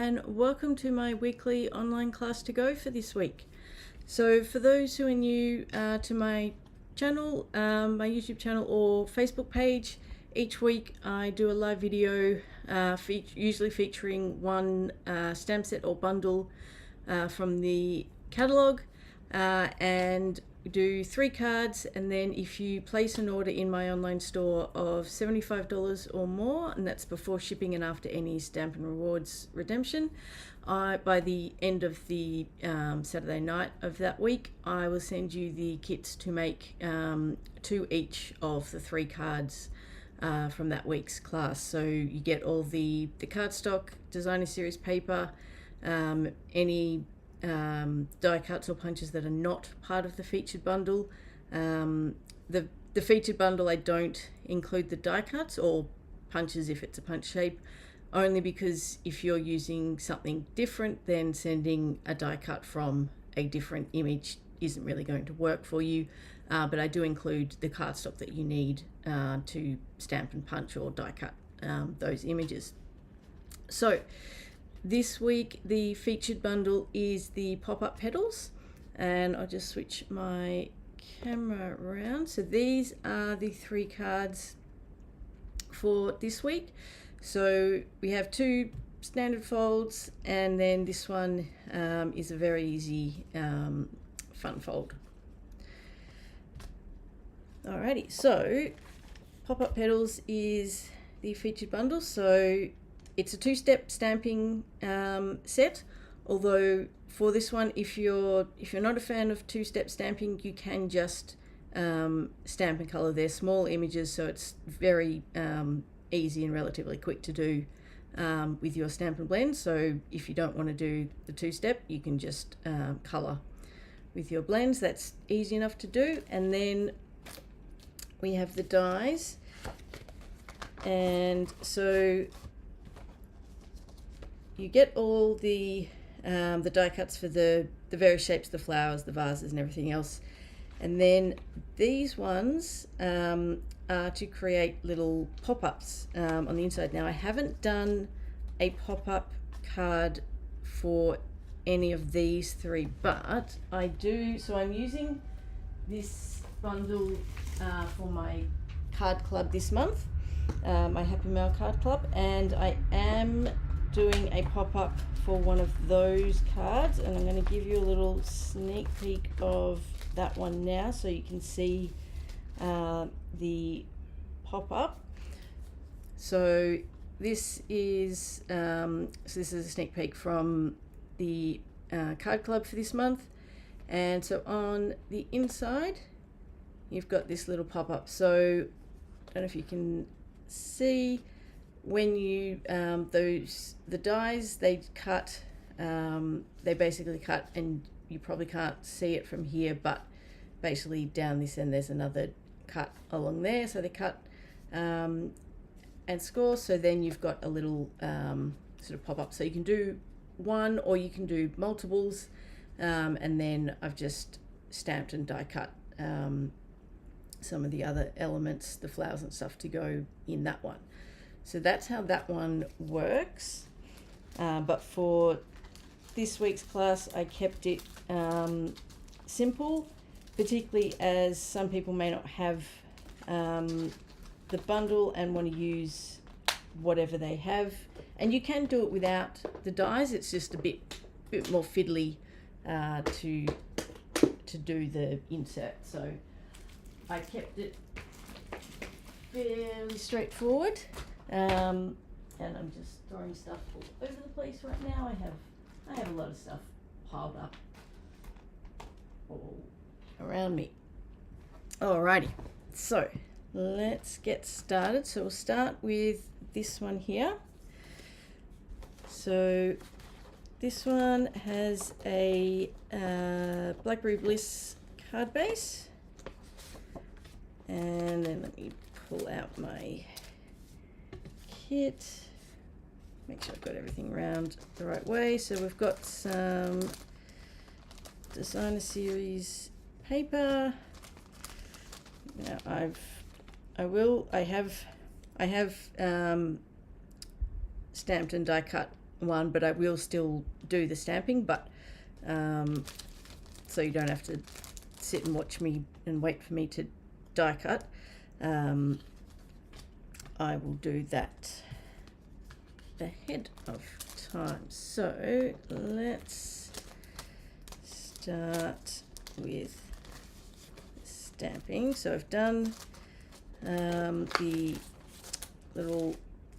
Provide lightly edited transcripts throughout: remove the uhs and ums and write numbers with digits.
and welcome to my weekly online class to go for this week. So for those who are new to my channel, my YouTube channel or Facebook page, each week I do a live video usually featuring one stamp set or bundle from the catalogue, and do 3 cards, and then if you place an order in my online store of $75 or more, and that's before shipping and after any stamp and rewards redemption, by the end of the Saturday night of that week, I will send you the kits to make 2 each of the 3 cards from that week's class. So you get all the cardstock, designer series paper, any die cuts or punches that are not part of the featured bundle. The featured bundle, I don't include the die cuts or punches if it's a punch shape, only because if you're using something different, then sending a die cut from a different image isn't really going to work for you. But I do include the cardstock that you need to stamp and punch or die cut those images. So this week the featured bundle is the pop-up petals, and I'll just switch my camera around. So these are the 3 cards for this week. So we have 2 standard folds, and then this one is a very easy fun fold. Alrighty, so pop-up petals is the featured bundle. So it's a 2-step stamping set, although for this one, if you're not a fan of 2-step stamping, you can just stamp and color. They're small images, so it's very easy and relatively quick to do with your stamp and blend. So if you don't want to do the 2-step, you can just color with your blends. That's easy enough to do. And then we have the dies, and so you get all the die cuts for the various shapes, the flowers, the vases and everything else. And then these ones are to create little pop-ups on the inside. Now I haven't done a pop-up card for any of these 3, but I do. So I'm using this bundle for my card club this month, my Happy Mail card club, and I am doing a pop-up for one of those cards, and I'm going to give you a little sneak peek of that one now so you can see the pop-up. So this is a sneak peek from the card club for this month, and so on the inside you've got this little pop-up. So I don't know if you can see, when you the dies, they cut, they basically cut, and you probably can't see it from here, but basically down this end there's another cut along there, so they cut and score. So then you've got a little sort of pop-up, so you can do one or you can do multiples, and then I've just stamped and die cut some of the other elements, the flowers and stuff, to go in that one. So that's how that one works. But for this week's class, I kept it simple, particularly as some people may not have the bundle and want to use whatever they have. And you can do it without the dies. It's just a bit more fiddly to do the insert. So I kept it fairly straightforward. And I'm just throwing stuff all over the place right now. I have a lot of stuff piled up all around me. Alrighty, so let's get started. So we'll start with this one here. So this one has a Blackberry Bliss card base, and then let me pull out my kit, make sure I've got everything around the right way. So we've got some designer series paper. Now I have stamped and die cut one, but I will still do the stamping, but so you don't have to sit and watch me and wait for me to die cut. I will do that ahead of time. So let's start with stamping. So I've done the little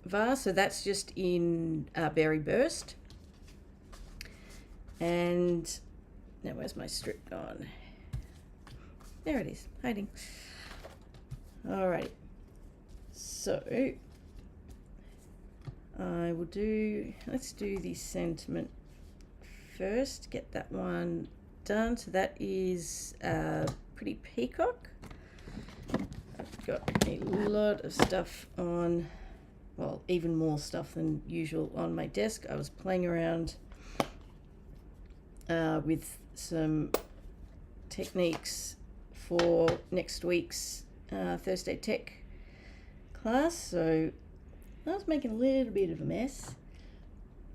vase, so that's just in Berry Burst. And now where's my strip gone? There it is, hiding. Alright, so I will let's do the sentiment first, get that one done. So that is Pretty Peacock. I've got a lot of stuff on, well, even more stuff than usual on my desk. I was playing around with some techniques for next week's Thursday Tech class, so I was making a little bit of a mess,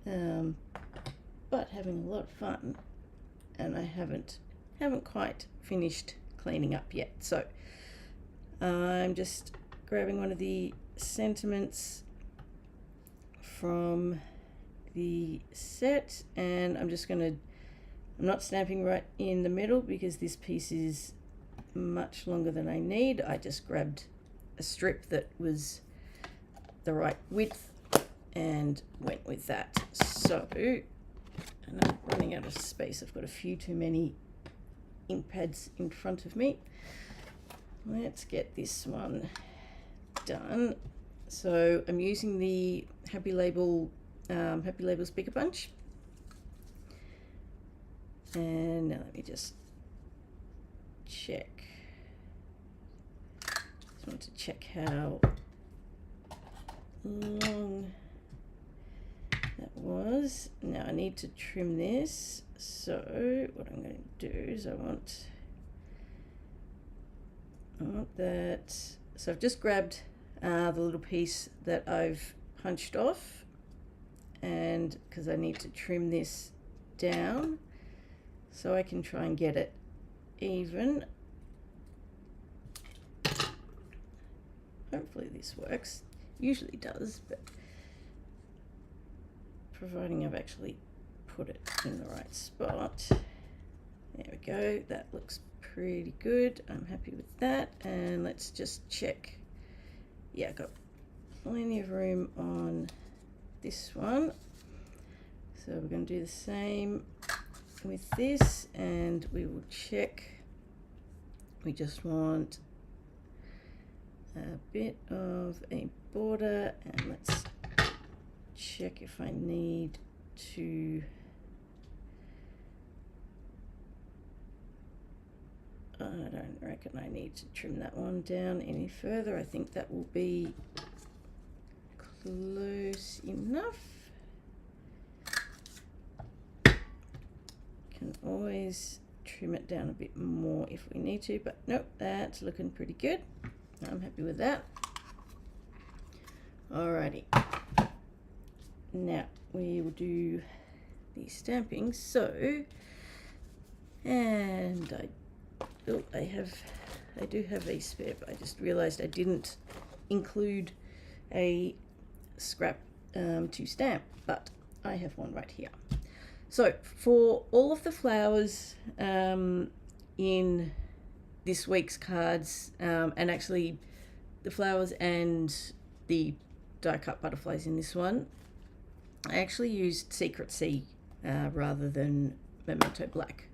but having a lot of fun, and I haven't quite finished cleaning up yet. So I'm just grabbing one of the sentiments from the set, and I'm not stamping right in the middle because this piece is much longer than I need. I just grabbed a strip that was the right width and went with that. So, and I'm running out of space. I've got a few too many ink pads in front of me. Let's get this one done. So I'm using the Happy Label Speaker Bunch. And now let me just check. Just want to check how long that was. Now I need to trim this. So what I'm going to do is I want that. So I've just grabbed the little piece that I've punched off, and because I need to trim this down so I can try and get it even. Hopefully this works. Usually does, but providing I've actually put it in the right spot. There we go, that looks pretty good. I'm happy with that, and let's just check. Yeah, I've got plenty of room on this one. So we're going to do the same with this, and we will check. We just want a bit of a border, and let's check if I need to. I don't reckon I need to trim that one down any further. I think that will be close enough. Can always trim it down a bit more if we need to, but nope, that's looking pretty good. I'm happy with that. Alrighty, now we will do the stamping. So, and I do have a spare, but I just realized I didn't include a scrap to stamp, but I have one right here. So for all of the flowers in this week's cards, and actually the flowers and the die cut butterflies in this one, I actually used Secret Sea rather than Memento Black.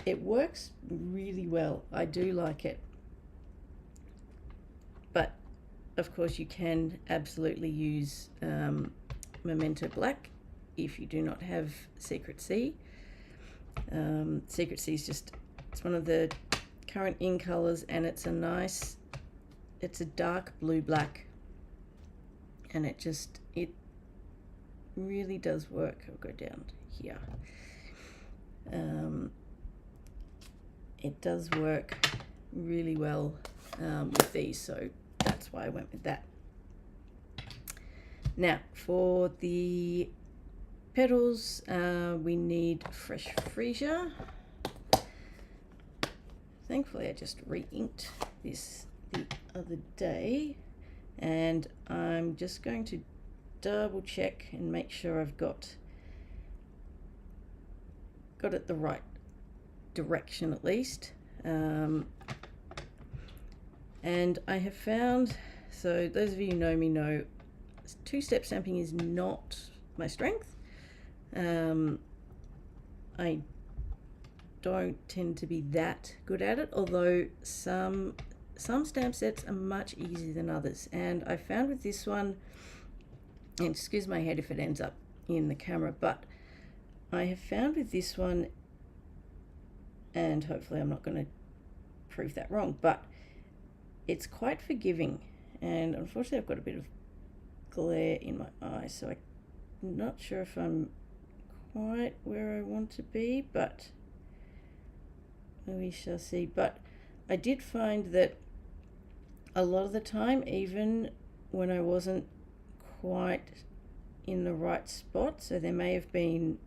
It works really well. I do like it, but of course you can absolutely use Memento Black if you do not have Secret Sea. Secret Sea is it's one of the current in colors, and it's a dark blue black, and it really does work. I'll go down here. It does work really well with these, so that's why I went with that. Now for the petals, we need fresh freesia. Thankfully I just re-inked this the other day, and I'm just going to double check and make sure I've got it the right direction at least. And I have found, so those of you who know me know, two-step stamping is not my strength. I don't tend to be that good at it, although some stamp sets are much easier than others. And I found with this one, and excuse my head if it ends up in the camera, but I have found with this one, and hopefully I'm not going to prove that wrong, but it's quite forgiving. And unfortunately I've got a bit of glare in my eye, so I'm not sure if I'm quite where I want to be, but we shall see. But I did find that a lot of the time, even when I wasn't quite in the right spot, so there may have been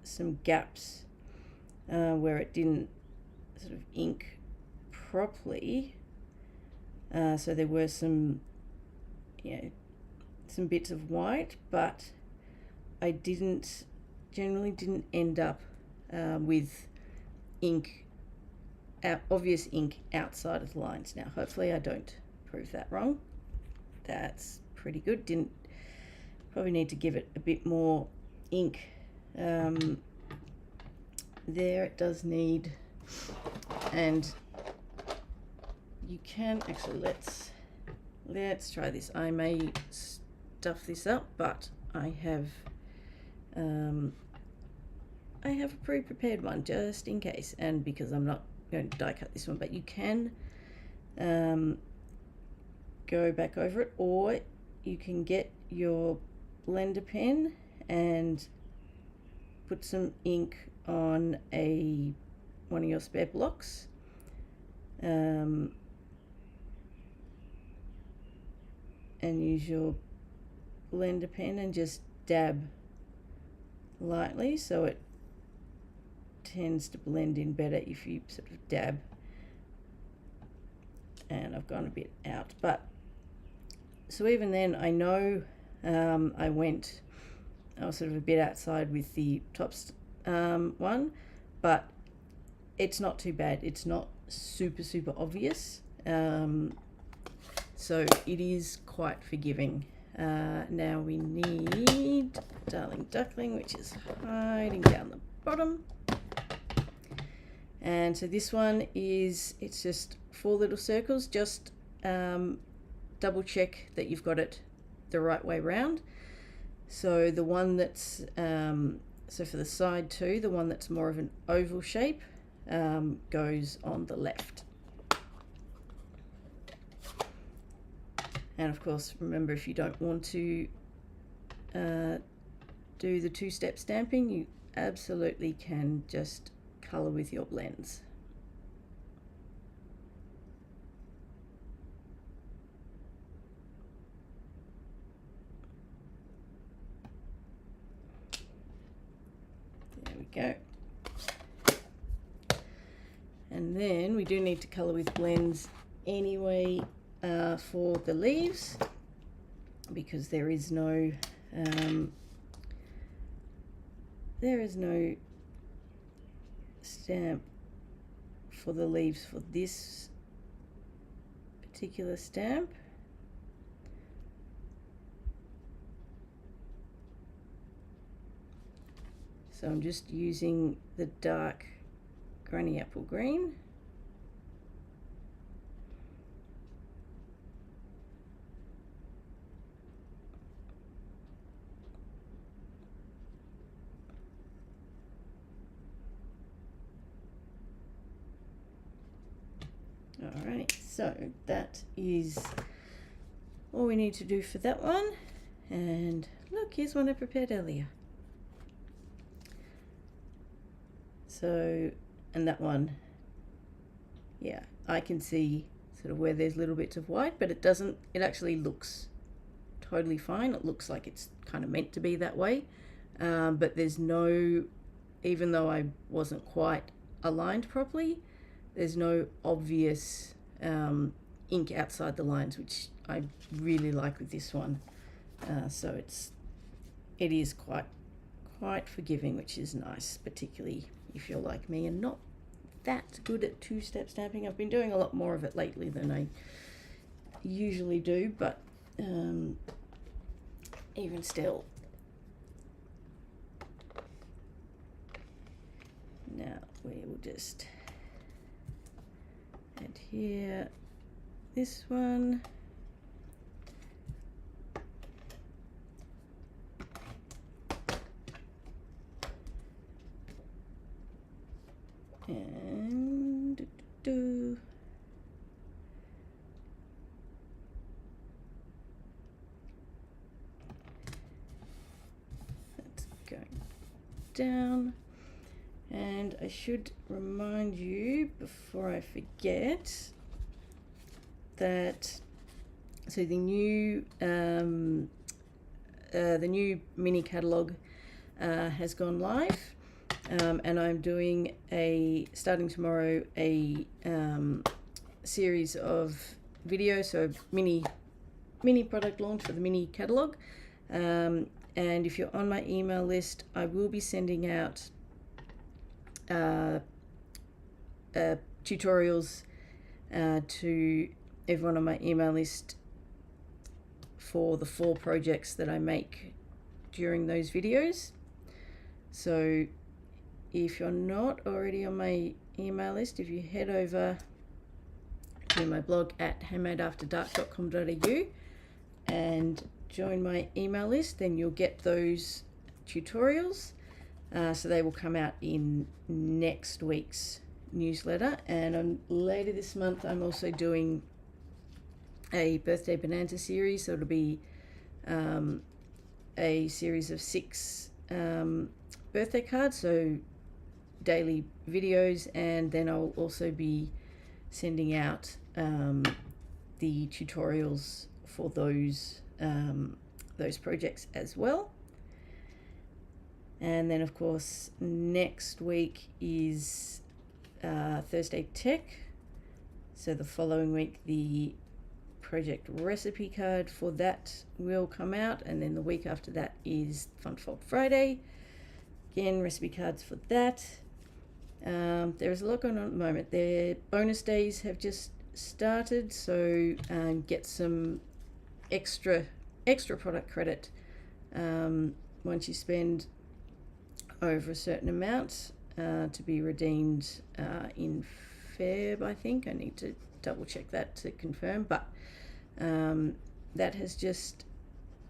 some gaps where it didn't sort of ink properly, so there were some bits of white, but I generally didn't end up with ink, obvious ink outside of the lines. Now hopefully I don't prove that wrong. That's pretty good. Probably need to give it a bit more ink. There it does need, and you can actually, let's try this. I may stuff this up, but I have a pre-prepared one just in case, and because I'm not going to die cut this one, but you can go back over it, or you can get your blender pen and put some ink on one of your spare blocks, and use your blender pen and just dab lightly, so it tends to blend in better if you sort of dab. And I've gone a bit out, but so even then I know I was sort of a bit outside with the tops one, but it's not too bad. It's not super obvious, so it is quite forgiving. Now we need Darling Duckling, which is hiding down the bottom. And so this one it's just 4 little circles. Just double check that you've got it the right way round. So the one that's so for the side 2, the one that's more of an oval shape goes on the left. And of course, remember, if you don't want to do the two-step stamping, you absolutely can just colour with your blends. There we go. And then we do need to colour with blends anyway for the leaves, because there is no stamp for the leaves for this particular stamp. So I'm just using the dark Granny Apple Green. Alright, so that is all we need to do for that one. And look, here's one I prepared earlier. So, and that one, yeah, I can see sort of where there's little bits of white, but it doesn't, it actually looks totally fine. It looks like it's kind of meant to be that way, but there's no, even though I wasn't quite aligned properly, there's no obvious ink outside the lines, which I really like with this one. So it is quite forgiving, which is nice, particularly if you're like me and not that good at two-step stamping. I've been doing a lot more of it lately than I usually do, but even still. Now we will just add here this one. And that's going down. And I should remind you before I forget that the new mini catalogue has gone live. And I'm doing starting tomorrow, a series of videos, so mini product launch for the mini catalogue. And if you're on my email list, I will be sending out tutorials to everyone on my email list for the 4 projects that I make during those videos. So if you're not already on my email list, if you head over to my blog at handmadeafterdark.com.au and join my email list, then you'll get those tutorials. So they will come out in next week's newsletter. And later this month, I'm also doing a birthday bonanza series. So it'll be a series of 6 birthday cards, so daily videos, and then I'll also be sending out the tutorials for those projects as well. And then of course next week is Thursday Tech, so the following week the project recipe card for that will come out, and then the week after that is Fun Fold Friday, again recipe cards for that. There's a lot going on at the moment. Their bonus days have just started, so get some extra product credit once you spend over a certain amount to be redeemed in Feb, I think. I need to double check that to confirm, but that has just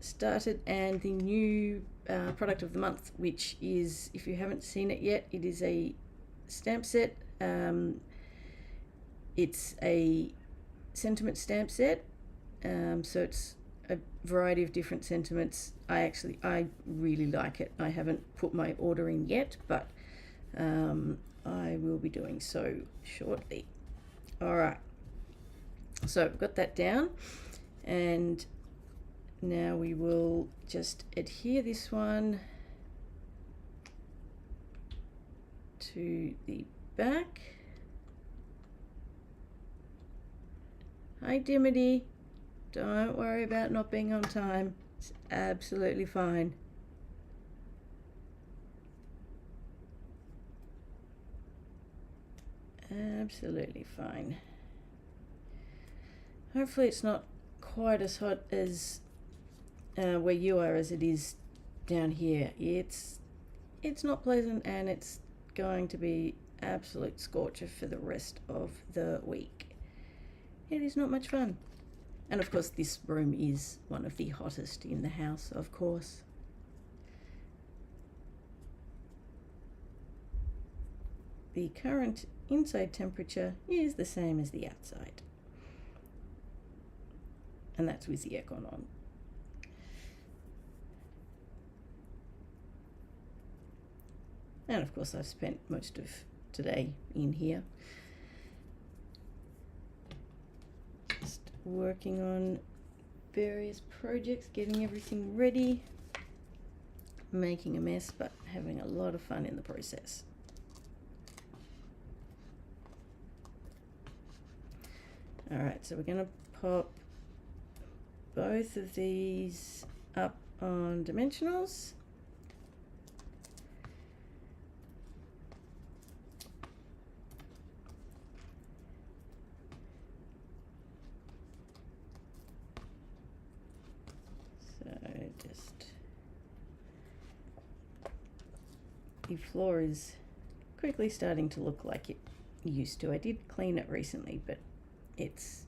started. And the new product of the month, which is, if you haven't seen it yet, it is a stamp set. It's a sentiment stamp set, so it's a variety of different sentiments. I really like it. I haven't put my order in yet, but I will be doing so shortly. All right, so I've got that down, and now we will just adhere this one to the back. Hi Dimity, don't worry about not being on time, it's absolutely fine. Absolutely fine. Hopefully it's not quite as hot as where you are as it is down here. It's not pleasant, and it's going to be absolute scorcher for the rest of the week. It is not much fun. And of course this room is one of the hottest in the house, of course. The current inside temperature is the same as the outside, and that's with the aircon on. And of course I've spent most of today in here just working on various projects, getting everything ready, making a mess, but having a lot of fun in the process. All right, so we're going to pop both of these up on dimensionals. The floor is quickly starting to look like it used to. I did clean it recently, but it's,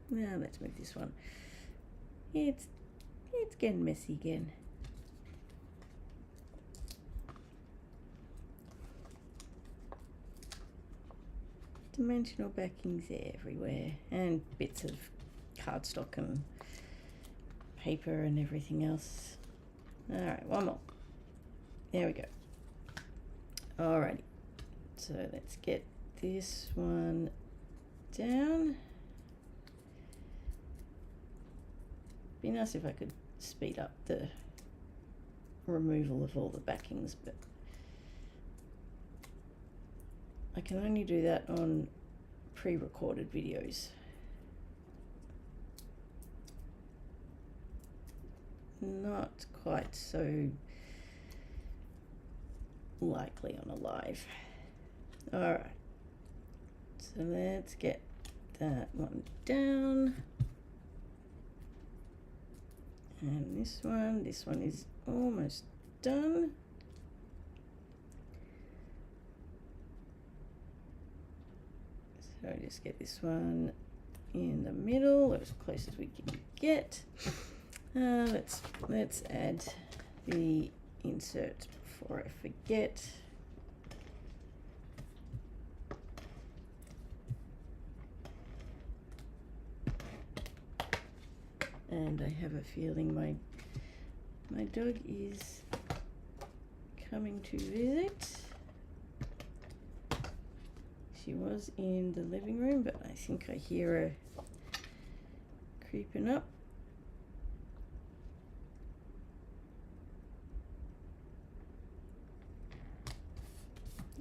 now let's move this one. It's getting messy again. Dimensional backings everywhere, and bits of cardstock and paper and everything else. All right, one more. There we go. Alrighty, so let's get this one down. Be nice if I could speed up the removal of all the backings, but I can only do that on pre-recorded videos. Not quite so likely on a live. All right, so let's get that one down, and this one is almost done. So just get this one in the middle, as close as we can get. Let's add the insert before I forget. And I have a feeling my dog is coming to visit. She was in the living room, but I think I hear her creeping up.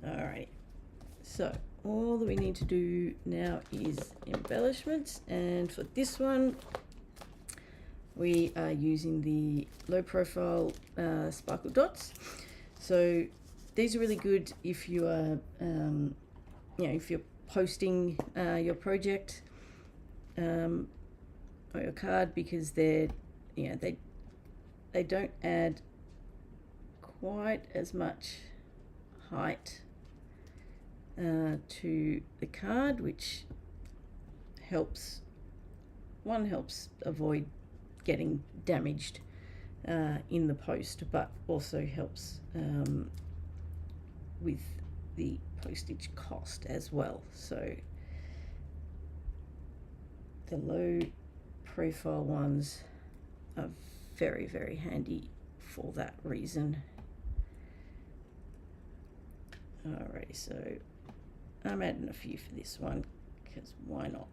Alright, so all that we need to do now is embellishments, and for this one we are using the low profile sparkle dots. So these are really good if you are if you're posting your project or your card, because they're they don't add quite as much height to the card, which helps avoid getting damaged in the post, but also helps with the postage cost as well. So the low profile ones are very, very handy for that reason. Alrighty, so I'm adding a few for this one, because why not?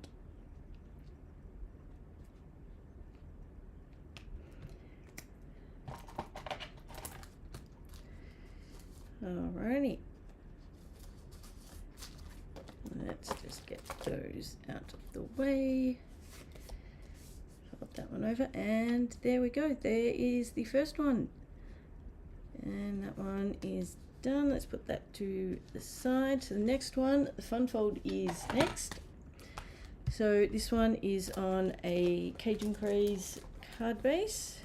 Alrighty, let's just get those out of the way. Flip that one over, and there we go. There is the first one, and that one is done. Let's put that to the side. So the next one, the fun fold, is next. So this one is on a Cajun Craze card base,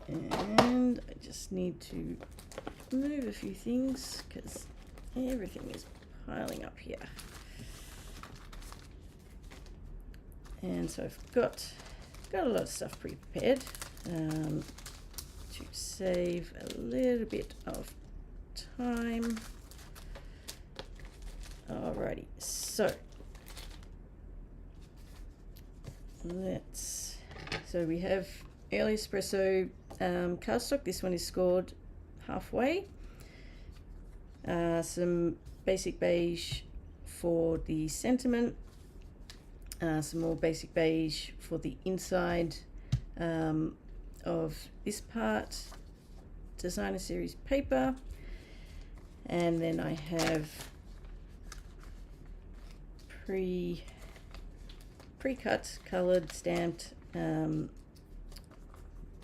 and I just need to move a few things because everything is piling up here. And so I've got a lot of stuff pre-prepared to save a little bit of time. Alrighty, so we have early espresso cardstock. This one is scored halfway. Some basic beige for the sentiment, some more basic beige for the inside of this part, designer series paper, and then I have pre-cut, coloured, stamped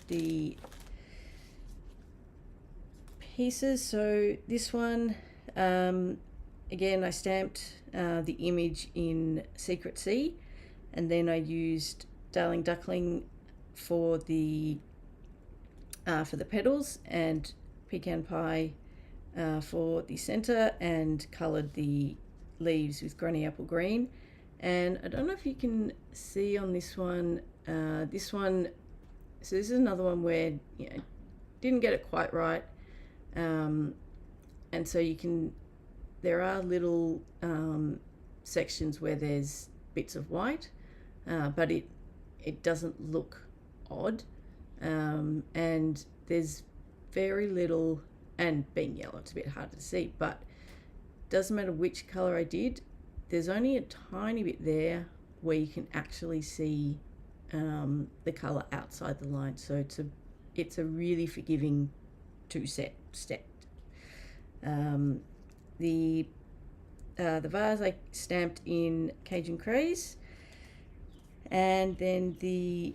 the pieces. So this one, again, I stamped the image in Secret Sea, and then I used Darling Duckling for the petals, and Pecan Pie for the center, and coloured the leaves with Granny Apple Green. And I don't know if you can see on this one, so this is another one where, you know, didn't get it quite right, and so there are little sections where there's bits of white, but it doesn't look odd, and there's very little, and being yellow it's a bit hard to see, but doesn't matter which color I did, there's only a tiny bit there where you can actually see the color outside the line. So it's a really forgiving step. The vase I stamped in Cajun Craze, and then the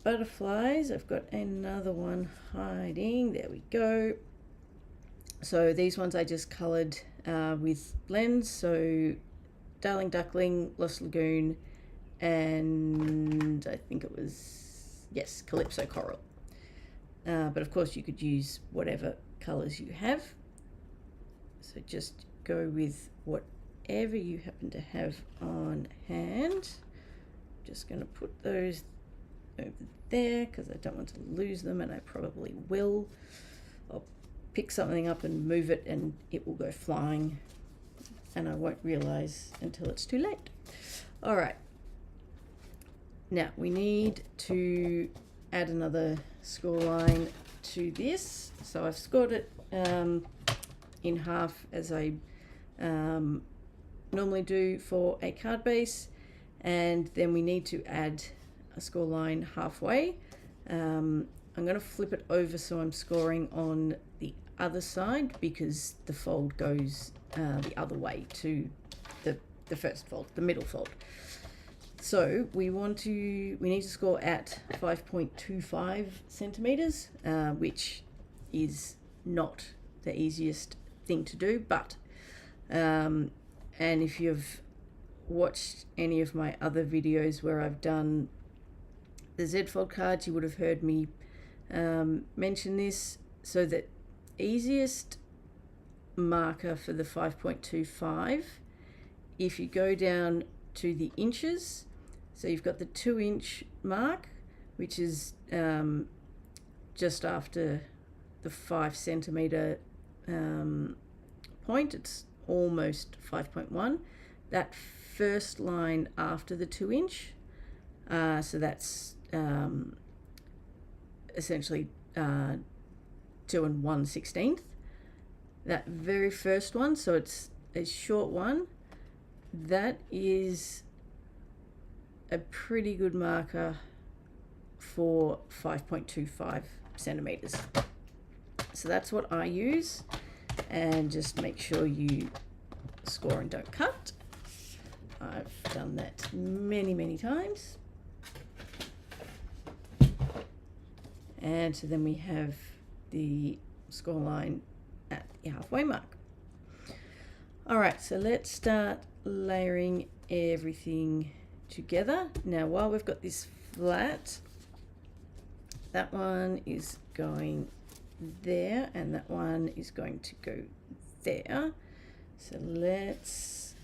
butterflies, I've got another one hiding, there we go. So these ones I just coloured with blends, so Darling Duckling, Lost Lagoon, and I think it was, yes, Calypso Coral. But of course you could use whatever colours you have. So just go with whatever you happen to have on hand. Just going to put those over there because I don't want to lose them, and I probably will. I'll pick something up and move it and it will go flying, and I won't realize until it's too late. All right, now we need to add another score line to this. So I've scored it in half as I normally do for a card base, and then we need to add a score line halfway. I'm going to flip it over so I'm scoring on the other side, because the fold goes the other way to the first fold, the middle fold. So we need to score at 5.25 centimeters, which is not the easiest thing to do, but and if you've watched any of my other videos where I've done the Z fold cards, you would have heard me mention this. So the easiest marker for the 5.25, if you go down to the inches, so you've got the 2-inch mark, which is just after the 5 centimeter point, it's almost 5.1. That first line after the 2-inch, so that's essentially 2 1/16. That very first one, so it's a short one, that is a pretty good marker for 5.25 centimeters. So that's what I use, and just make sure you score and don't cut. I've done that many times. And so then we have the score line at the halfway mark. All right, so let's start layering everything together. Now, while we've got this flat, that one is going there, and that one is going to go there. So let's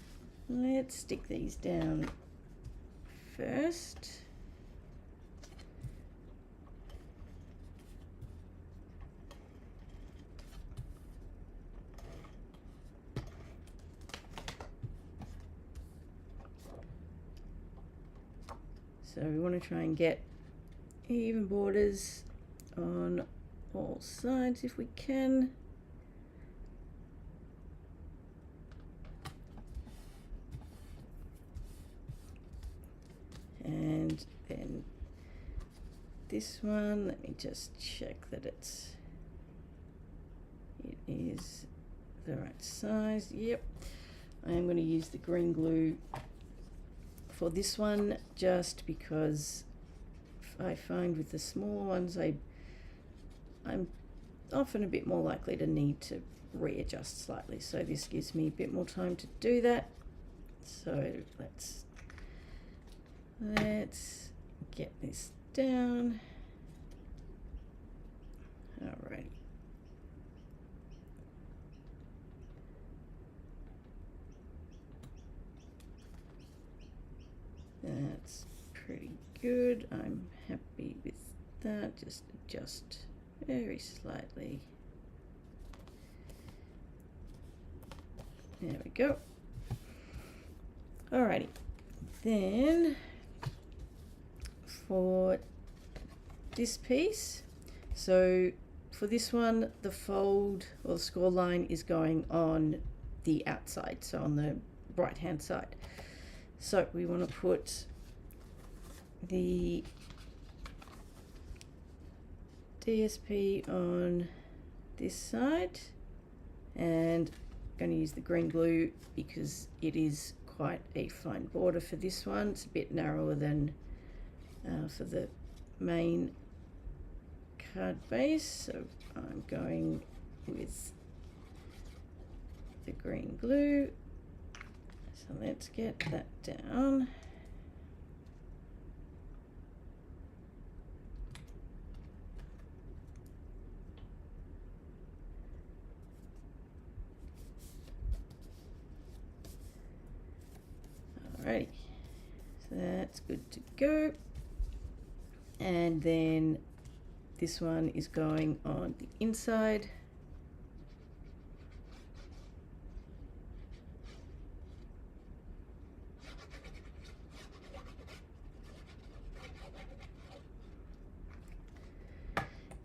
stick these down first. So we want to try and get even borders on all sides if we can. then this one, let me just check that it is the right size. Yep. I am going to use the green glue for this one just because I find with the smaller ones I'm often a bit more likely to need to readjust slightly, so this gives me a bit more time to do that. So let's get this down. Alrighty. That's pretty good. I'm happy with that. Just adjust very slightly. There we go. Alrighty. Then for this piece, so for this one, the fold or the score line is going on the outside, so on the right hand side. So we want to put the DSP on this side, and I'm going to use the green glue because it is quite a fine border for this one. It's a bit narrower than for the main card base, so I'm going with the green glue. So let's get that down. Alrighty, so that's good to go. And then this one is going on the inside.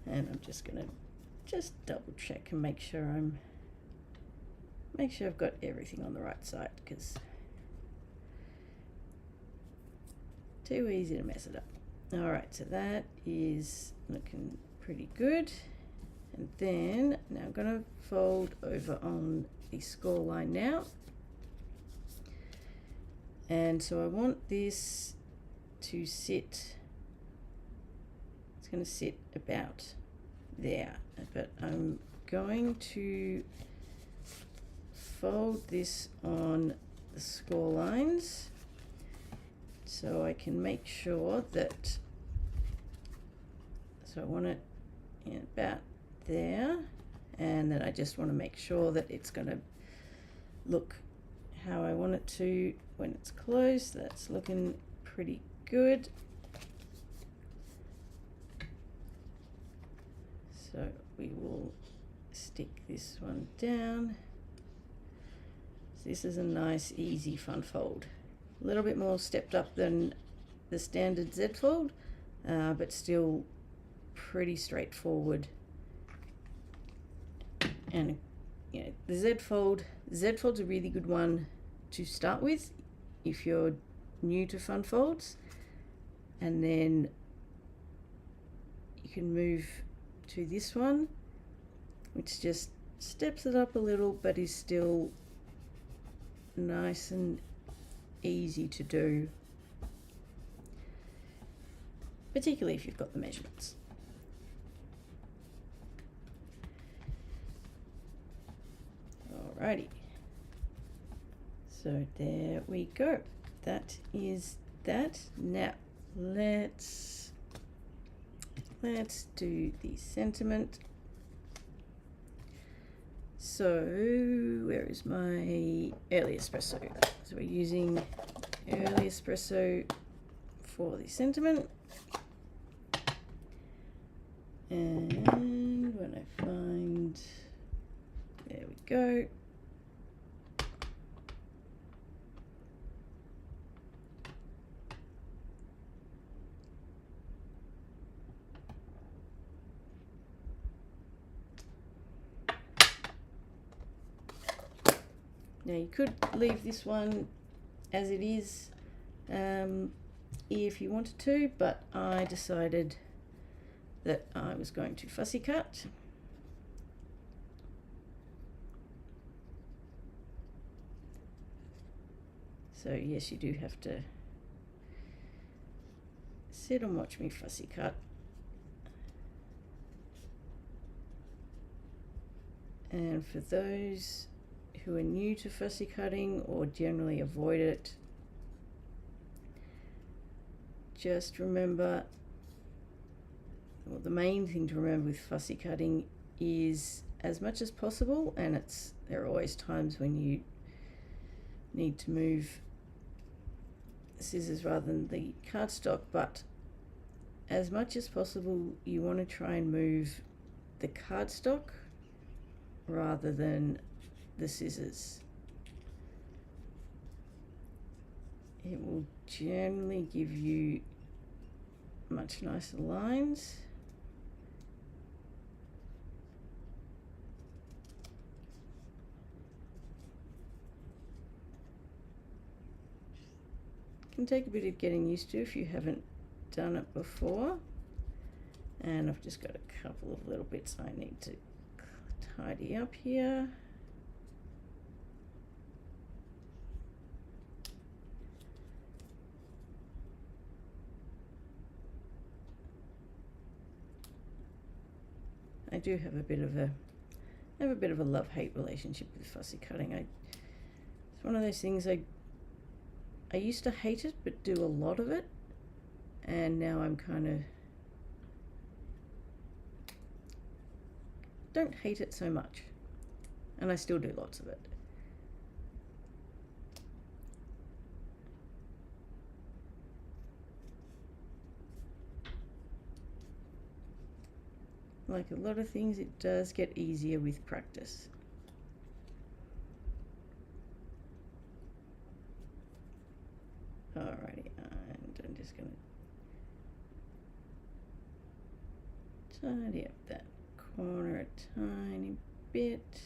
And I'm just gonna double check and make sure I've got everything on the right side, because too easy to mess it up. All right, so that is looking pretty good. And then now I'm gonna fold over on the score line now. And so I want this to sit, it's gonna sit about there, but I'm going to fold this on the score lines so I can make sure that, so I want it about there, and then I just want to make sure that it's going to look how I want it to when it's closed. That's looking pretty good. So we will stick this one down. So this is a nice, easy, fun fold. A little bit more stepped up than the standard Z fold, but still pretty straightforward. And you know, the Z fold's a really good one to start with if you're new to fun folds, and then you can move to this one, which just steps it up a little but is still nice and easy to do, particularly if you've got the measurements. Alrighty, so there we go. That is that. Now let's do the sentiment. So where is my early espresso? So we're using early espresso for the sentiment. And when I find, there we go. Now you could leave this one as it is, if you wanted to, but I decided that I was going to fussy cut. So yes, you do have to sit and watch me fussy cut. And for those who are new to fussy cutting or generally avoid it, just remember, well, the main thing to remember with fussy cutting is, as much as possible, and there are always times when you need to move scissors rather than the cardstock, but as much as possible you want to try and move the cardstock rather than the scissors. It will generally give you much nicer lines. It can take a bit of getting used to if you haven't done it before. And I've just got a couple of little bits I need to tidy up here. I do have a bit of a love-hate relationship with fussy cutting. It's one of those things I used to hate it but do a lot of it, and now I'm kind of don't hate it so much, and I still do lots of it. Like a lot of things, it does get easier with practice. Alrighty, and I'm just going to tidy up that corner a tiny bit.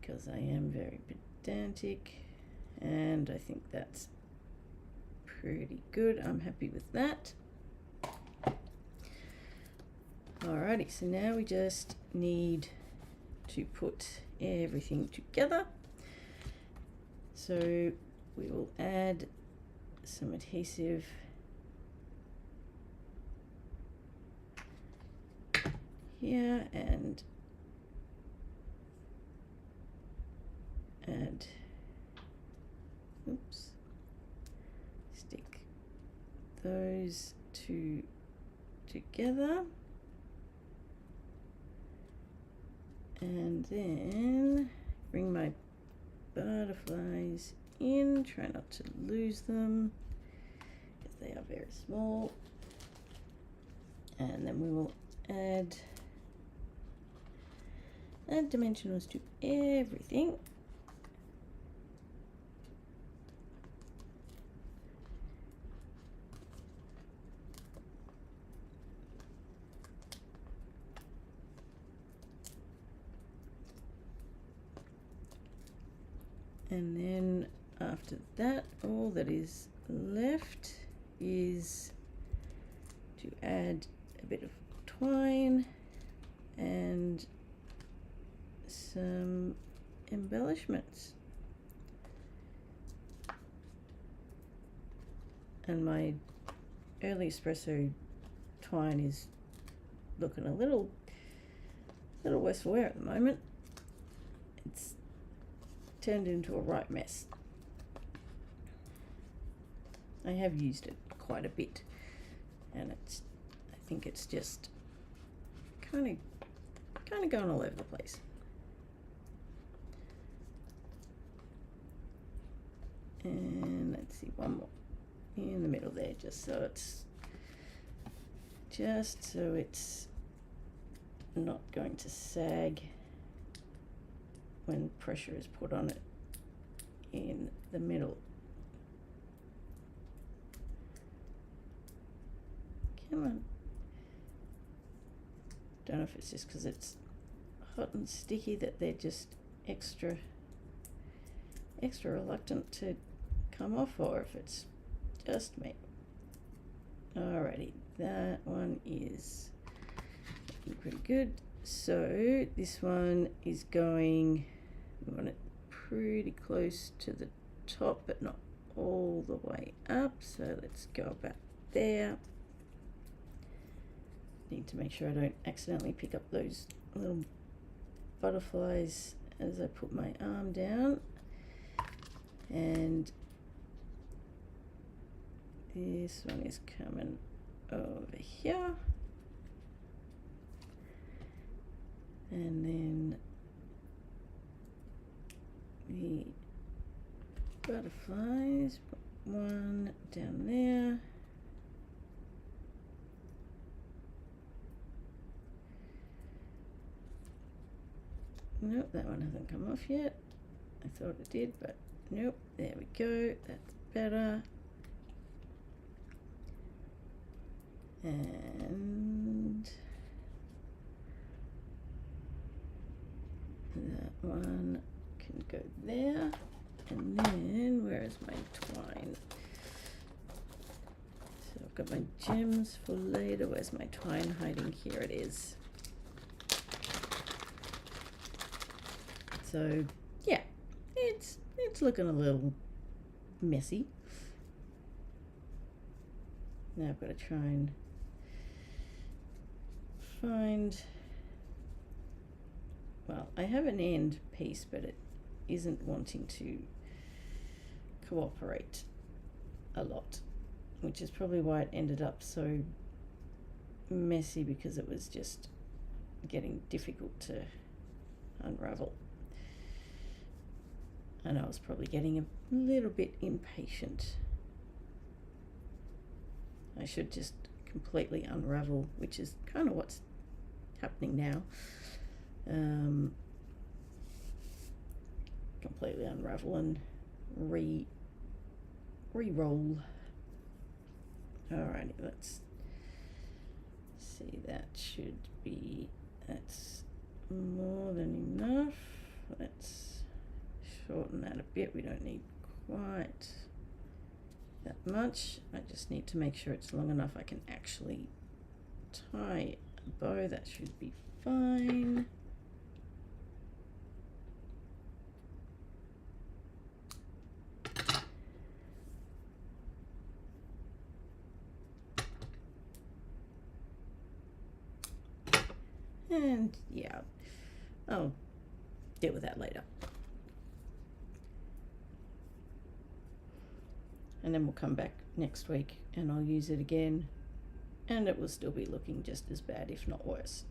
Because I am very pedantic, and I think that's pretty good. I'm happy with that. Alrighty, so now we just need to put everything together. So we will add some adhesive here and add, oops, stick those two together, and then bring my butterflies in, try not to lose them because they are very small, and then we will add dimensionals to everything. And then after that, all that is left is to add a bit of twine and some embellishments. And my early espresso twine is looking a little worse for wear at the moment. It's turned into a right mess. I have used it quite a bit, and I think it's just kind of going all over the place. And let's see, one more in the middle there, just so it's not going to sag when pressure is put on it in the middle. Come on. Don't know if it's just because it's hot and sticky that they're just extra extra reluctant to come off, or if it's just me. Alrighty, that one is looking pretty good. So this one is going, we want it pretty close to the top but not all the way up, so let's go about there. Need to make sure I don't accidentally pick up those little butterflies as I put my arm down. And this one is coming over here, and then the butterflies, put one down there. Nope, that one hasn't come off yet. I thought it did, but nope. There we go. That's better. And that one can go there. And then, where is my twine? So I've got my gems for later. Where's my twine hiding? Here it is. So yeah, it's looking a little messy. Now I've got to try and find, well, I have an end piece, but it isn't wanting to cooperate a lot, which is probably why it ended up so messy, because it was just getting difficult to unravel. And I was probably getting a little bit impatient. I should just completely unravel, which is kind of what's happening now. Completely unravel and re-roll. Alrighty, let's see. That should be, that's more than enough. Let's shorten that a bit. We don't need quite that much. I just need to make sure it's long enough I can actually tie a bow. That should be fine. And yeah, I'll deal with that later. And then we'll come back next week and I'll use it again, and it will still be looking just as bad, if not worse.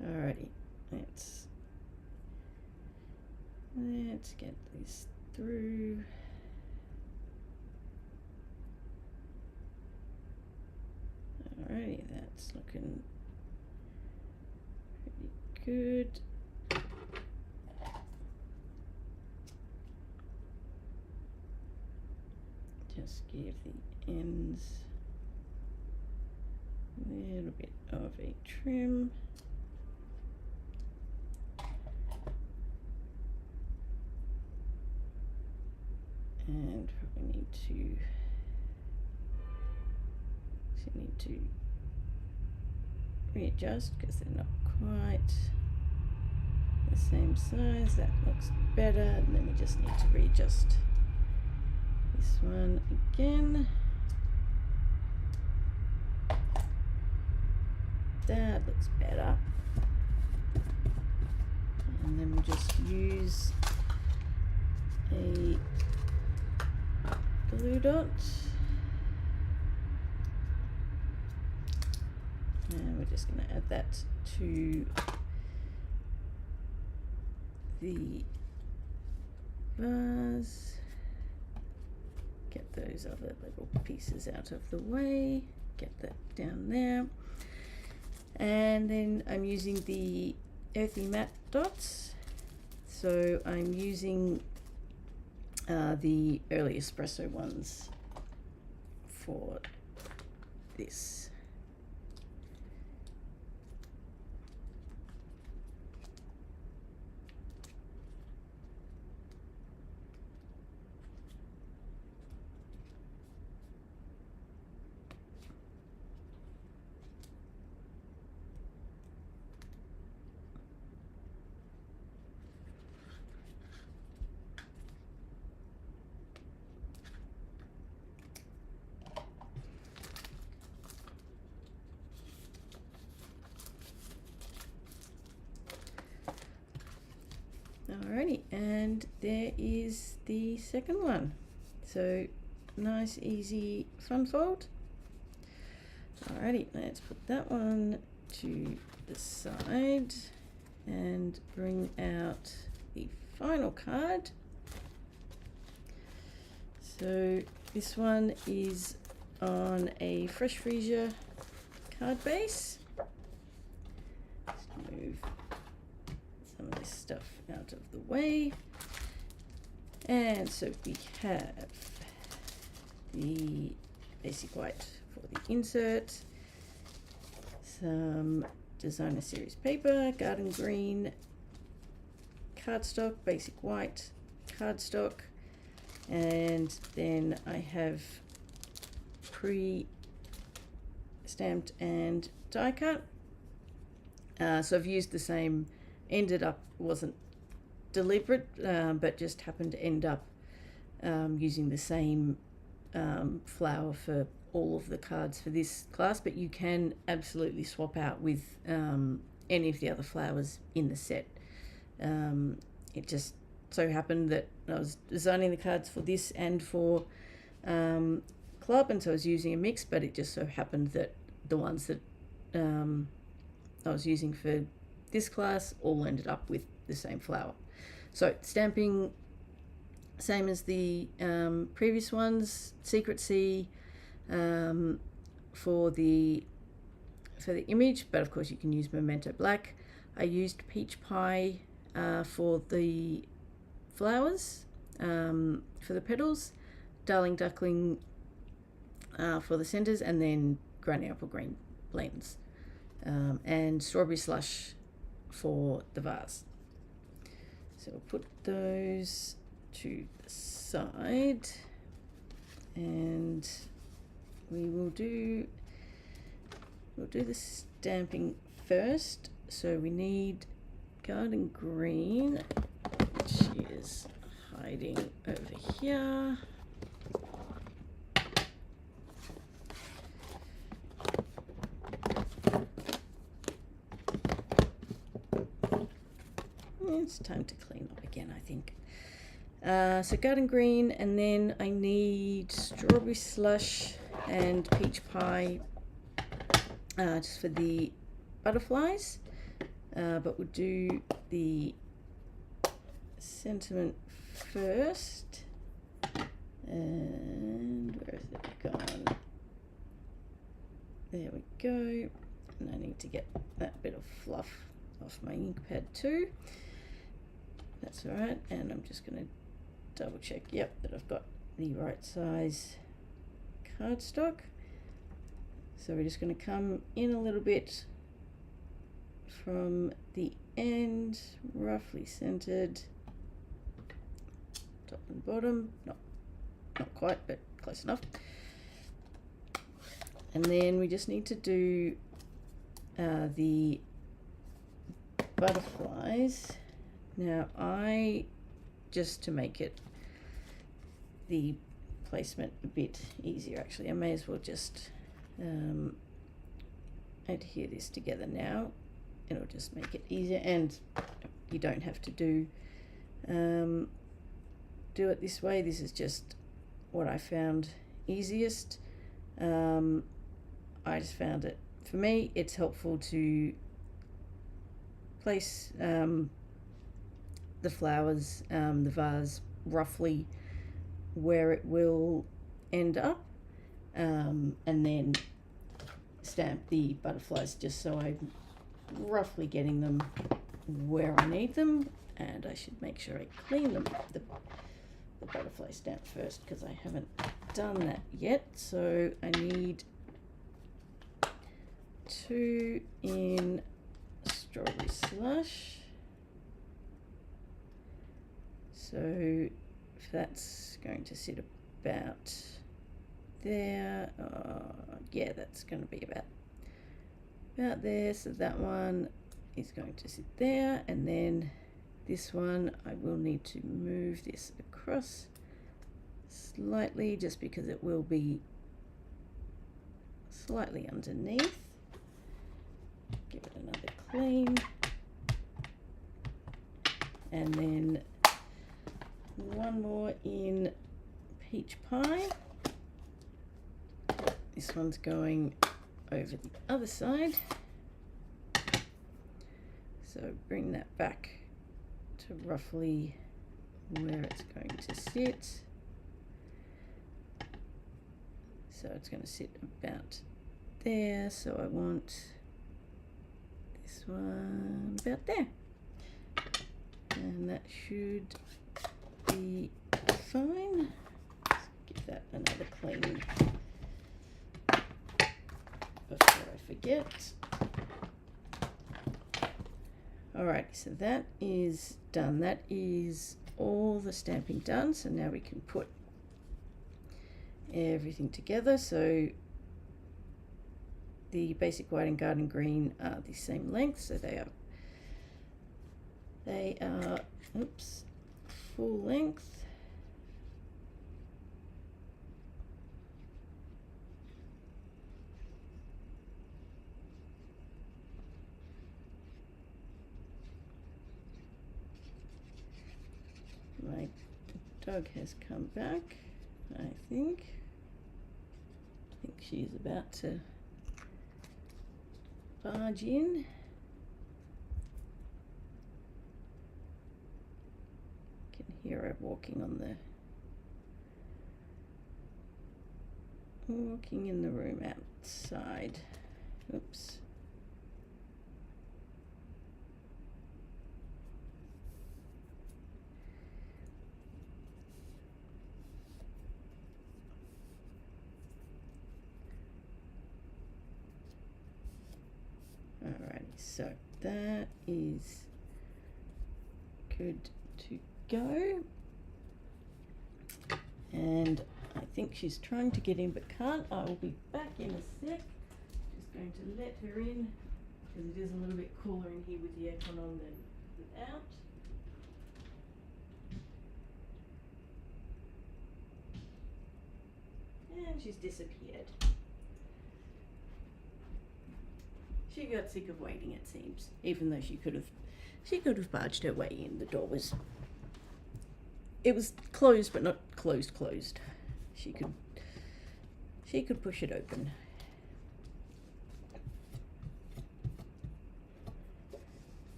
Alrighty, let's get this through. Alrighty, that's looking pretty good. Just give the ends a little bit of a trim. And probably need to readjust because they're not quite the same size. That looks better, and then we just need to readjust this one again. That looks better. And then we'll just use a glue dot. And we're just going to add that to the vase. Get those other little pieces out of the way. Get that down there. And then I'm using the earthy matte dots. So I'm using the early espresso ones for this. there is the second one. So nice, easy, fun fold. Alrighty, let's put that one to the side and bring out the final card. So this one is on a Fresh Freesia card base. Let's move some of this stuff out of the way. And so we have the basic white for the insert, some designer series paper, garden green, cardstock, basic white, cardstock, and then I have pre-stamped and die cut. So I've used the same, ended up, wasn't deliberate, but just happened to end up using the same flower for all of the cards for this class, but you can absolutely swap out with any of the other flowers in the set. It just so happened that I was designing the cards for this and for club, and so I was using a mix, but it just so happened that the ones that I was using for this class all ended up with the same flower. So stamping, same as the previous ones, Secret Sea for the image, but of course you can use Memento Black. I used Peach Pie for the flowers, for the petals, Darling Duckling for the centers, and then Granny Apple Green blends, and Strawberry Slush for the vase. So we'll put those to the side, and we'll do the stamping first. So we need Garden Green, which is hiding over here. It's time to clean up again, I think. So Garden Green, and then I need Strawberry Slush and Peach Pie just for the butterflies, but we'll do the sentiment first. And where is it gone? There we go. And I need to get that bit of fluff off my ink pad too. That's all right, and I'm just going to double check, yep, that I've got the right size cardstock. So we're just going to come in a little bit from the end, roughly centered, top and bottom, not quite, but close enough. And then we just need to do the butterflies. Now just to make it the placement a bit easier, actually, I may as well just adhere this together now. It'll just make it easier, and you don't have to do it this way. This is just what I found easiest. I just found it, for me, it's helpful to place the flowers, the vase, roughly where it will end up, and then stamp the butterflies just so I'm roughly getting them where I need them. And I should make sure I clean the butterfly stamp first, because I haven't done that yet. So I need 2 in Strawberry Slush. So that's going to sit about there. Yeah, that's going to be about there. So that one is going to sit there, and then this one I will need to move this across slightly, just because it will be slightly underneath. Give it another clean, and then one more in peach pie. This one's going over the other side. So bring that back to roughly where it's going to sit. So it's going to sit about there. So I want this one about there. And that should be fine. Let's give that another clean before I forget. Alright, so that is done. That is all the stamping done. So now we can put everything together. So the basic white and garden green are the same length, so they are oops, full length. My dog has come back, I think. I think she's about to barge in. Can hear her walking in the room outside. Oops. Alrighty, so that is good to go. And I think she's trying to get in but can't. I will be back in a sec. Just going to let her in because it is a little bit cooler in here with the aircon on than without. And she's disappeared. She got sick of waiting, it seems, even though she could have barged her way in. The door was, it was closed but not closed. She could push it open.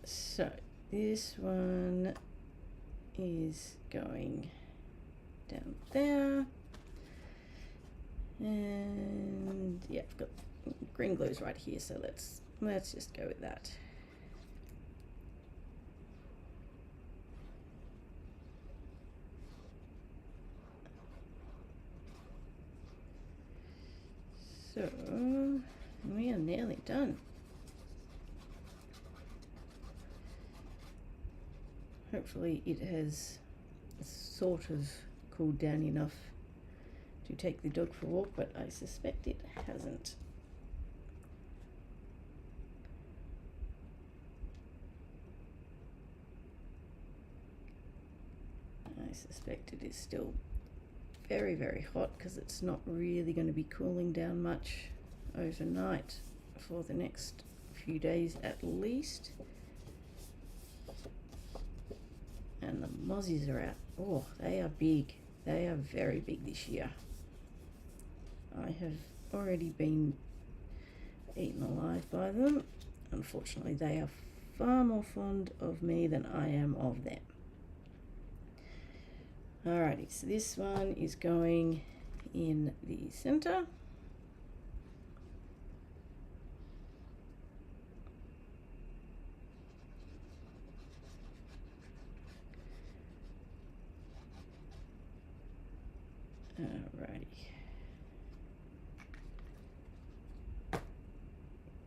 So this one is going down there, and yeah, I've got green glue's right here, so let's just go with that. So we are nearly done. Hopefully it has sort of cooled down enough to take the dog for a walk, but I suspect it hasn't. I suspect it is still very, very hot because it's not really going to be cooling down much overnight for the next few days at least. And the mozzies are out. Oh, they are big. They are very big this year. I have already been eaten alive by them. Unfortunately, they are far more fond of me than I am of them. Alrighty, so this one is going in the center. Alrighty.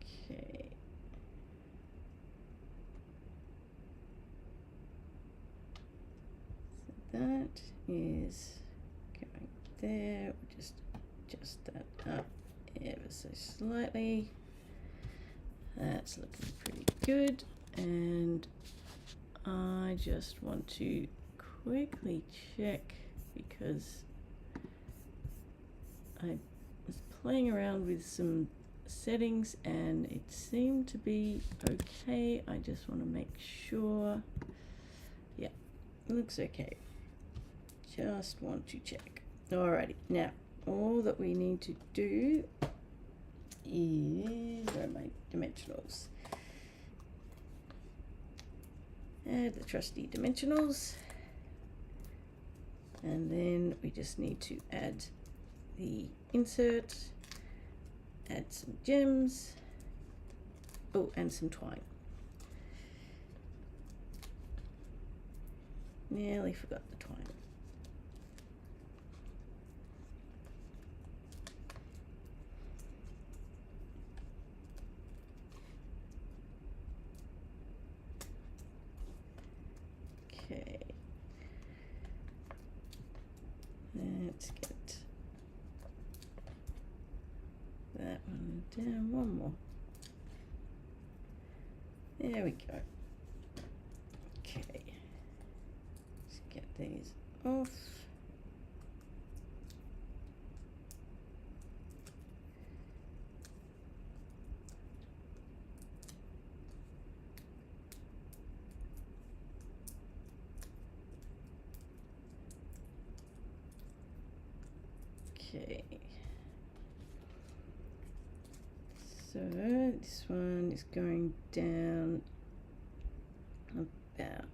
Okay. So that is going there. We'll just adjust that up ever so slightly. That's looking pretty good. And I just want to quickly check because I was playing around with some settings and it seemed to be okay. I just want to make sure. Yeah, Looks okay. Just want to check. Alrighty, now all that we need to do is, where are my dimensionals? Add the trusty dimensionals, and then we just need to add the insert, add some gems, oh, and some twine. Nearly forgot the twine. Okay. Let's get that one down, one more. There we go. Okay. Let's get these off. Okay, so this one is going down about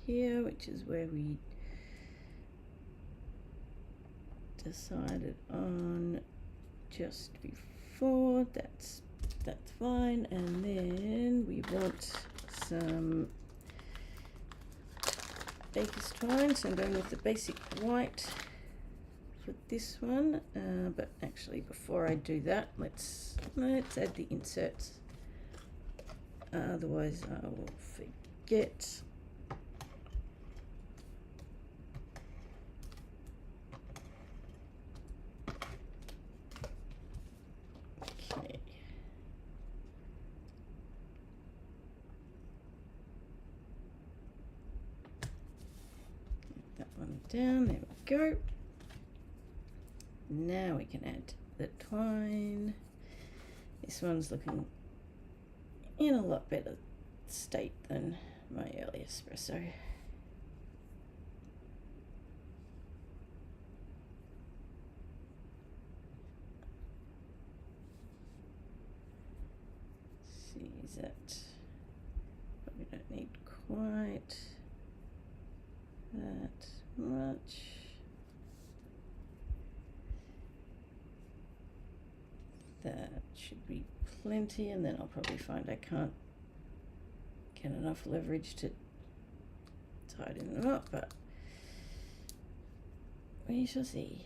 here, which is where we decided on just before. That's fine, and then we want some baker's twine, so I'm going with the basic white for this one, but actually before I do that, let's add the inserts, otherwise I will forget. Okay. Get that one down, there we go. Now we can add the twine. This one's looking in a lot better state than my earlier espresso. See, is that, probably don't need quite that much. That should be plenty, and then I'll probably find I can't get enough leverage to tighten them up, but we shall see.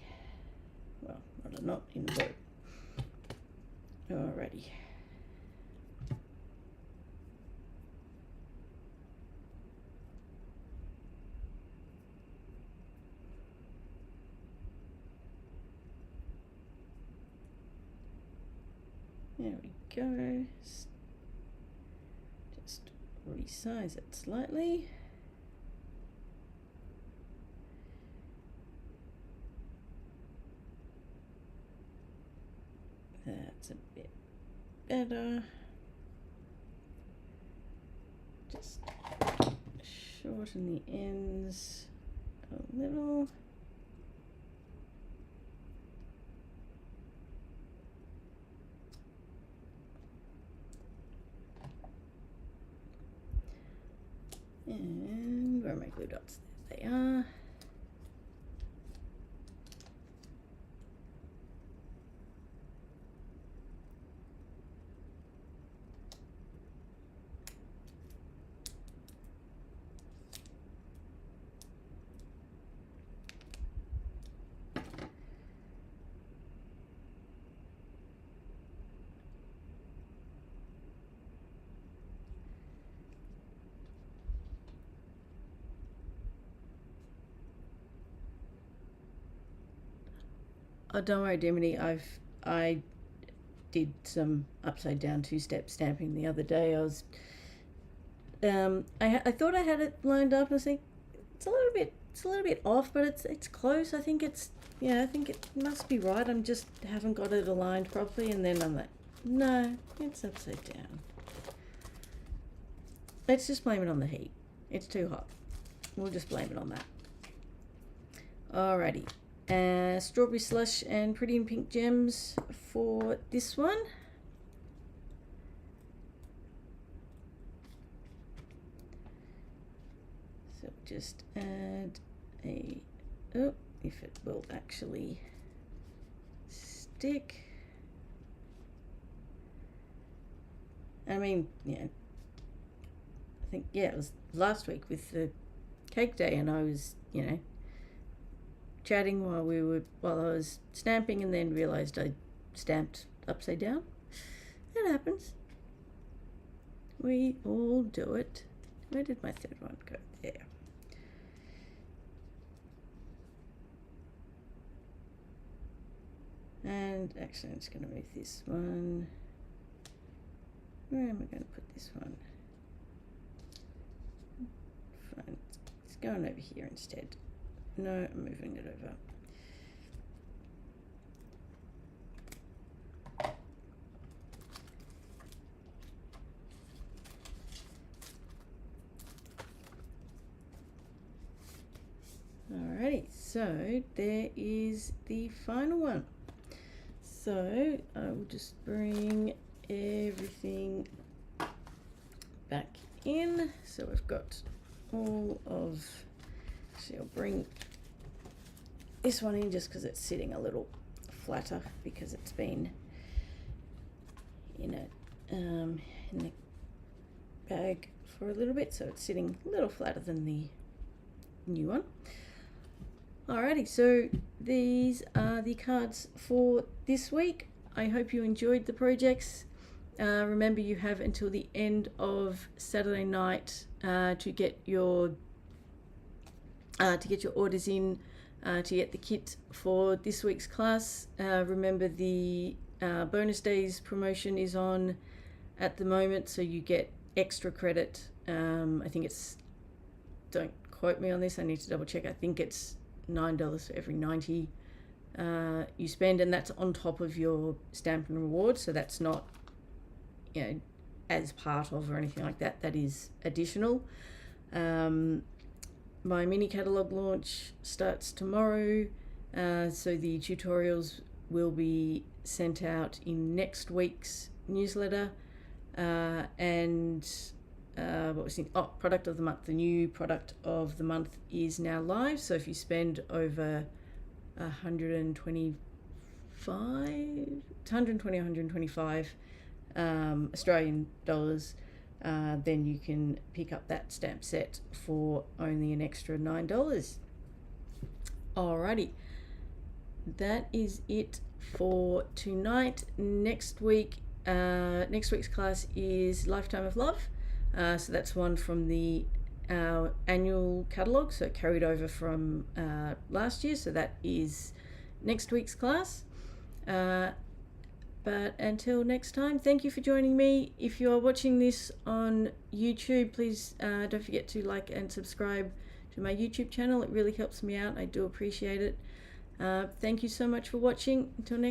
Well, not in the boat. Alrighty. There we go. Just resize it slightly. That's a bit better. Just shorten the ends a little. And where are my glue dots? There they are. Oh, don't worry, Dimity. I did some upside down two-step stamping the other day. I was I thought I had it lined up. I was thinking it's a little bit off, but it's close. I think it's, yeah, I think it must be right. I'm just haven't got it aligned properly, and then I'm like, no, it's upside down. Let's just blame it on the heat. It's too hot. we'll just blame it on that. Alrighty. Strawberry Slush and Pretty in Pink Gems for this one. So just add a, oh, if it will actually stick. I mean, yeah, I think, yeah, it was last week with the cake day, and I was, chatting while I was stamping, and then realized I stamped upside down. That happens. We all do it. Where did my third one go? There. And actually, I'm just going to move this one. Where am I going to put this one? Fine. It's going over here instead. No, I'm moving it over. Alrighty, so there is the final one. So I will just bring everything back in. So we've got all of, actually I'll bring this one in just because it's sitting a little flatter because it's been in the bag for a little bit, so it's sitting a little flatter than the new one. Alrighty, so these are the cards for this week. I hope you enjoyed the projects. Remember, you have until the end of Saturday night to get your orders in to get the kit for this week's class. Remember, the bonus days promotion is on at the moment, so you get extra credit. I think it's, don't quote me on this, I need to double check. I think it's $9 for every 90 you spend, and that's on top of your stamp and reward, so that's not as part of or anything like that. That is additional. My mini catalogue launch starts tomorrow, so the tutorials will be sent out in next week's newsletter. And what was it? Oh, product of the month. The new product of the month is now live. So if you spend over 125 Australian dollars, then you can pick up that stamp set for only an extra $9. Alrighty, that is it for tonight. Next week's class is Lifetime of Love. So that's one from our annual catalogue, so it carried over from last year, so that is next week's class. But until next time, thank you for joining me. If you are watching this on YouTube, please don't forget to like and subscribe to my YouTube channel. It really helps me out. I do appreciate it. Thank you so much for watching. Until next